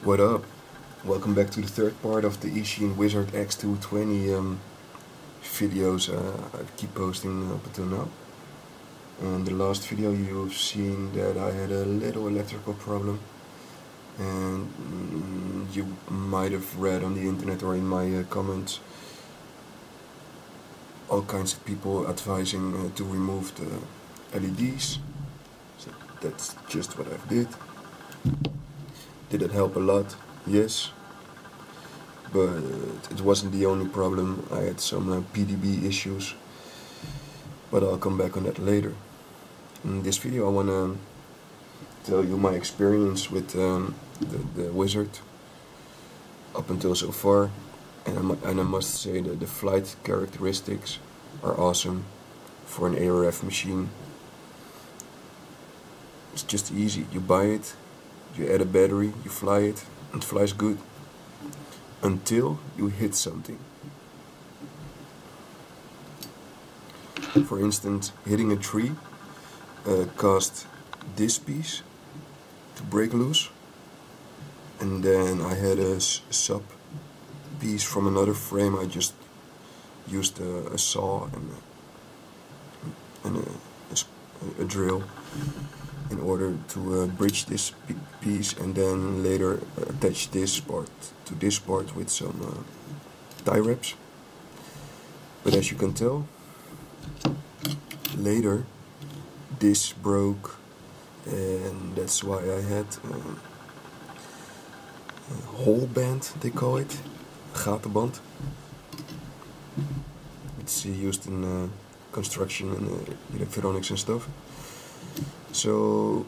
What up? Welcome back to the third part of the Eachine Wizzard X220 videos I keep posting up until now. In the last video you've seen that I had a little electrical problem, and you might have read on the internet or in my comments all kinds of people advising to remove the LEDs. So that's just what I did. Did it help a lot? Yes, but it wasn't the only problem. I had some PDB issues, but I'll come back on that later. In this video I want to tell you my experience with the Wizzard up until so far, and I must say that the flight characteristics are awesome for an ARF machine. It's just easy. You buy it, you add a battery, you fly it, it flies good until you hit something. For instance, hitting a tree caused this piece to break loose, and then I had a sub piece from another frame. I just used a saw and a drill in order to bridge this piece, and then later attach this part to this part with some tie wraps. But as you can tell, later this broke, and that's why I had a hole band, they call it, gatenband. It's used in construction and electronics and stuff. So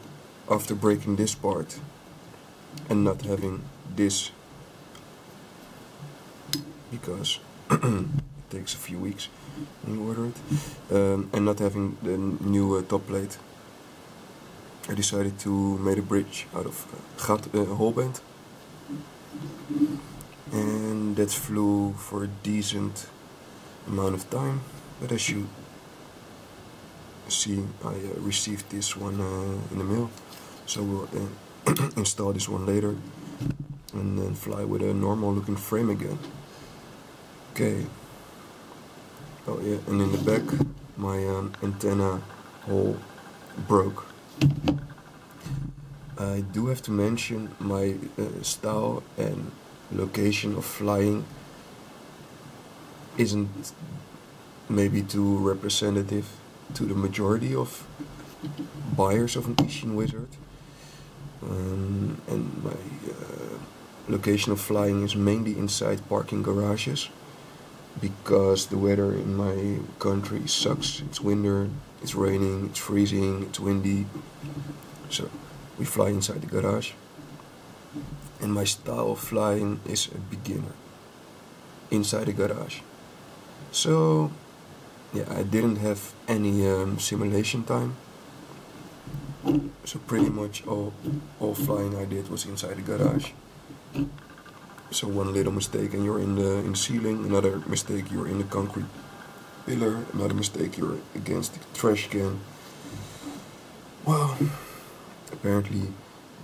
after breaking this part and not having this, because it takes a few weeks when you order it, and not having the new top plate, I decided to make a bridge out of hole band, and that flew for a decent amount of time. But as you see, I received this one in the mail, so we'll install this one later and then fly with a normal looking frame again. Okay. Oh yeah, and in the back my antenna hole broke. I do have to mention my style and location of flying isn't maybe too representative to the majority of buyers of an Eacine Wizzard, and my location of flying is mainly inside parking garages, because the weather in my country sucks. It's winter, it's raining, it's freezing, it's windy, so we fly inside the garage. And my style of flying is a beginner, inside the garage. So yeah, I didn't have any simulation time, so pretty much all flying I did was inside the garage. So one little mistake and you're in the ceiling, another mistake you're in the concrete pillar, another mistake you're against the trash can. Well, apparently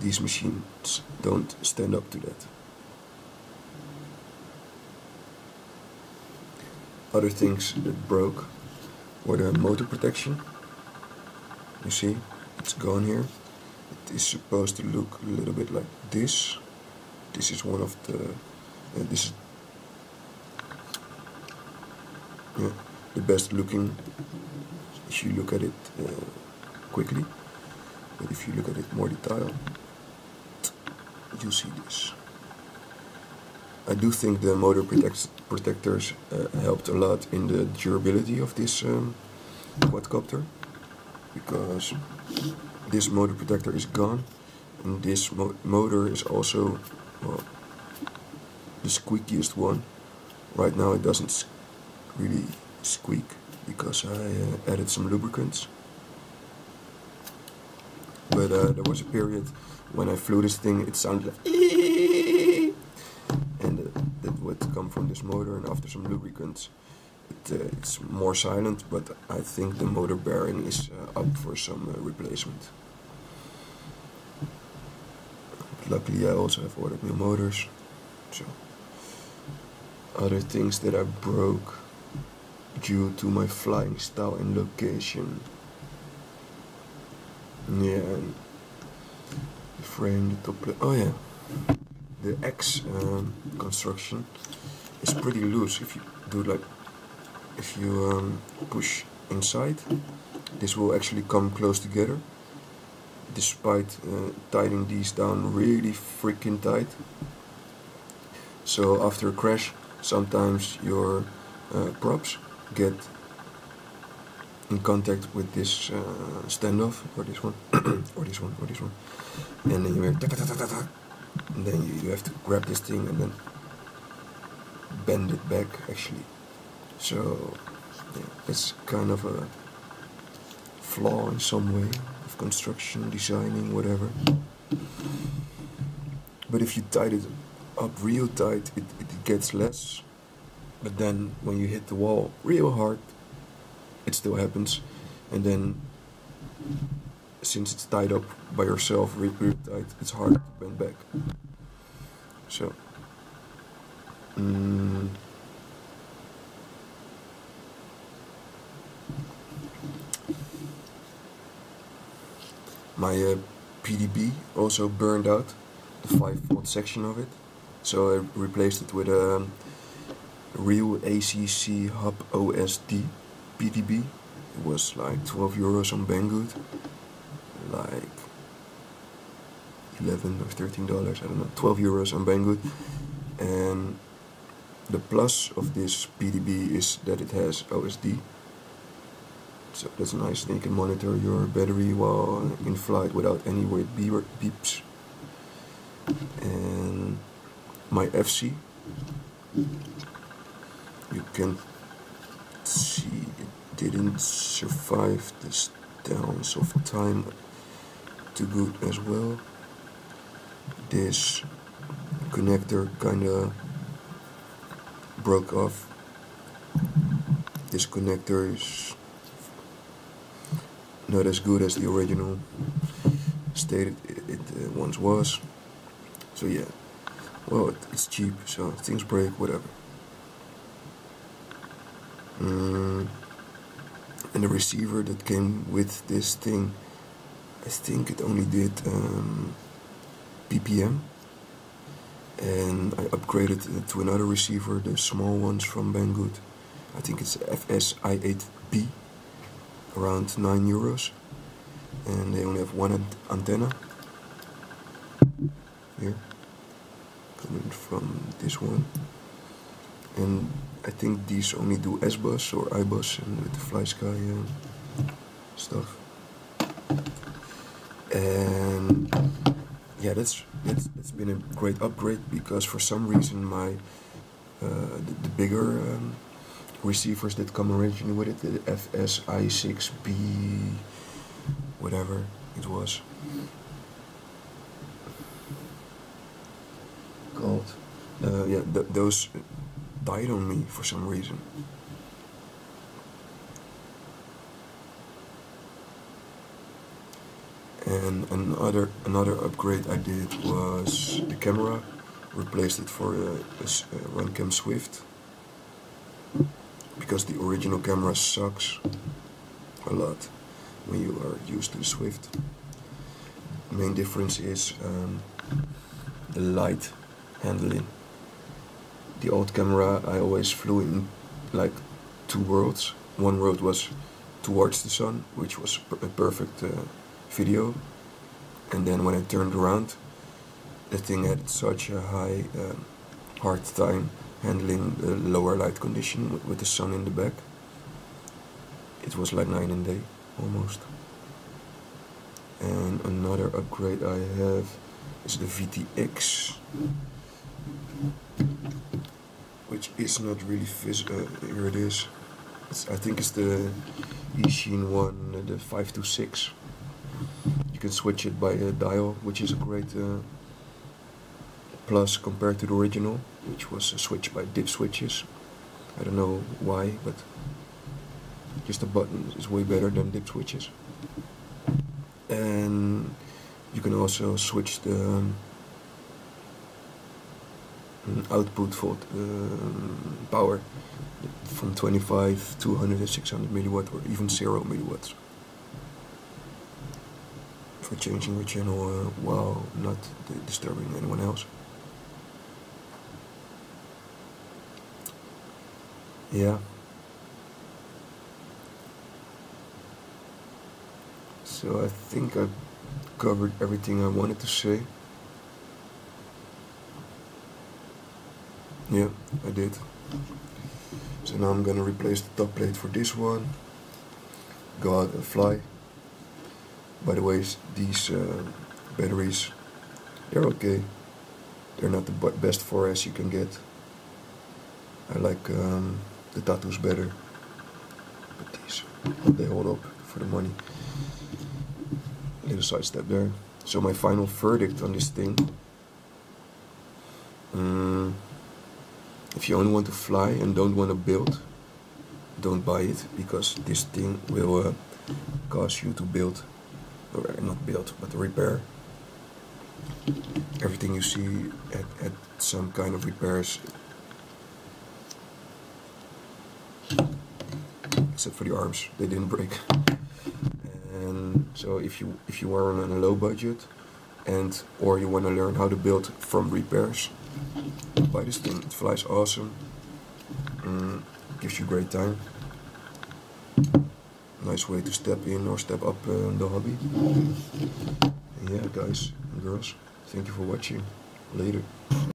these machines don't stand up to that. Other things that broke were the motor protection. You see, it's gone here. It is supposed to look a little bit like this. This is one of the this is the best looking if you look at it quickly, but if you look at it more detailed, you see this. I do think the motor protectors helped a lot in the durability of this quadcopter, because this motor protector is gone, and this motor is also, well, the squeakiest one. Right now it doesn't really squeak because I added some lubricants, but there was a period when I flew this thing, it sounded like and that would come from this motor, and after some lubricants it's more silent, but I think the motor bearing is up for some replacement. luckily I also have ordered new motors. So other things that I broke due to my flying style and location. Yeah, and the frame, the top plate. Oh yeah, the X construction is pretty loose. If you do like, if you push inside, this will actually come close together, despite tightening these down really freaking tight. So after a crash, sometimes your props get in contact with this standoff, or this one, or this one, or this one, and then you hear ta -ta -ta -ta -ta -ta. And then you have to grab this thing and then bend it back actually. So yeah, it's kind of a flaw in some way of construction, designing, whatever. But if you tighten it up real tight, it gets less. But then when you hit the wall real hard, it still happens. And then since it's tied up by yourself real tight, it's hard to bend back. So my PDB also burned out, the 5-volt section of it, so I replaced it with a real ACC hub OSD PDB. It was like 12 euros on Banggood, like 11 or 13 dollars, I don't know, 12 euros on Banggood. And the plus of this PDB is that it has OSD, so that's nice. Then you can monitor your battery while in flight without any weird beeps. And my FC, you can see it didn't survive the downs of time too good as well. This connector kinda broke off. This connector is not as good as the original stated it once was. So yeah, well, it's cheap, so things break, whatever. And the receiver that came with this thing, I think it only did ppm, and I upgraded it to another receiver, the small ones from Banggood. I think it's FSI8B, around 9 euros, and they only have one antenna here coming from this one, and I think these only do S-bus or I-bus and with the FlySky stuff. And yeah, that's been a great upgrade, because for some reason my the bigger receivers that come originally with it, the FSI6B, whatever it was called, yeah, those died on me for some reason. And another upgrade I did was the camera. Replaced it for a Runcam Swift, because the original camera sucks a lot when you are used to the Swift. The main difference is the light handling. The old camera, I always flew in like two worlds. One world was towards the sun, which was a perfect video, and then when I turned around, the thing had such a hard time handling the lower light condition with the sun in the back. It was like night and day almost. And another upgrade I have is the VTX, which is not really visible. Here it is. I think it's the Eachine one, the 526. You can switch it by a dial, which is a great plus compared to the original, which was switched by dip switches. I don't know why, but just a button is way better than dip switches. And you can also switch the output volt power from 25, 200 and 600 milliwatt, or even 0 milliwatts for changing your channel while not disturbing anyone else. Yeah. So I think I covered everything I wanted to say. Yeah, I did. So now I'm gonna replace the top plate for this one. Go out and fly. By the way, these batteries, they're okay. They're not the best 4S you can get. I like the tattoos better. But these, they hold up for the money. Little side step there. So my final verdict on this thing. If you only want to fly and don't want to build, don't buy it, because this thing will cause you to build, or not build, but repair. Everything you see at some kind of repairs, except for the arms, they didn't break. And so if you are on a low budget, and or you want to learn how to build from repairs, buy this thing. It flies awesome, gives you great time. Nice way to step in or step up in the hobby. And yeah, guys and girls, thank you for watching. Later.